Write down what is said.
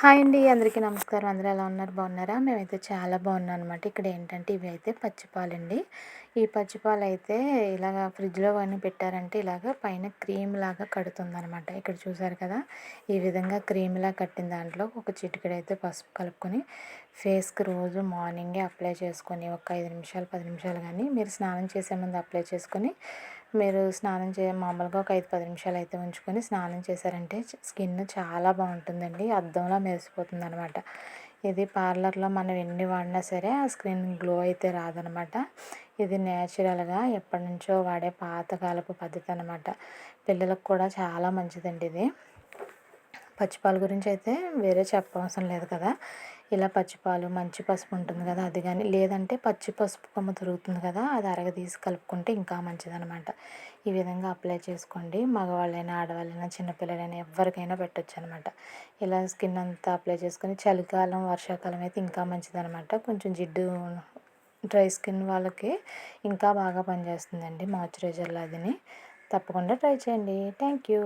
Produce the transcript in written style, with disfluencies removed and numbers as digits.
Hi అండి. అందరికీ నమస్కారం. అందరూ ఎలా ఉన్నారు? బాగున్నారా? మేమైతే చాలా బాగున్నాం అనమాట. ఇక్కడ ఏంటంటే ఇవి అయితే పచ్చిపాలండి. ఈ పచ్చిపాలైతే ఇలాగ ఫ్రిడ్జ్‌లో గాని పెట్టారంటే ఇలాగ పైన క్రీమ్‌లాగా కడుతుందనమాట. ఇక్కడ చూసారు కదా! ఈ విధంగా క్రీమ్‌లా కట్టిన దాంట్లో ఒక చిటికెడైతే పసుపు కలుపుకొని ఫేస్‌కి రోజు మార్నింగే అప్లై చేసుకొని ఒక 5 నిమిషాలు, 10 నిమిషాలు గానీ మీరు స్నానం చేసే ముందు అప్లై చేసుకొని మీరు స్నానం మామూలుగా ఒక 5, 10 నిమిషాలైతే ఉంచుకొని స్నానం చేశారంటే స్కిన్ చాలా బాగుంటుందండి. అద్దంలా మెరిసిపోతుందనమాట. ఇది పార్లర్‌లో మనం ఎన్ని వాడినా సరే ఆ స్కిన్ గ్లో అయితే రాదనమాట. ఇది నేచురల్‌గా ఎప్పటినుంచో వాడే పాతకాలపు పద్ధతి అనమాట. పిల్లలకు కూడా చాలా మంచిదండి ఇది. పచ్చిపాల గురించి అయితే వేరే చెప్పవసరం లేదు కదా! ఇలా పచ్చిపాలు, మంచి పసుపు ఉంటుంది కదా! అది గాని లేదంటే పచ్చి పసుపు కొమ్ము దొరుకుతుంది కదా! అది అరగదీసి కలుపుకుంటే ఇంకా మంచిదనమాట. ఈ విధంగా అప్లై చేసుకోండి. మగవాళ్ళైనా, ఆడవాళ్ళైనా, చిన్నపిల్లలైనా ఎవ్వరికైనా పెట్టొచ్చనమాట. ఇలా స్కిన్ అంతా అప్లై చేసుకొని చలికాలం, వర్షాకాలం అయితే ఇంకా మంచిదనమాట. కొంచెం జిడ్డు డ్రై స్కిన్ వాళ్ళకి ఇంకా బాగా పనిచేస్తుందండి మాయిశ్చరైజర్‌లా అదిని. తప్పకుండా ట్రై చేయండి. Thank you.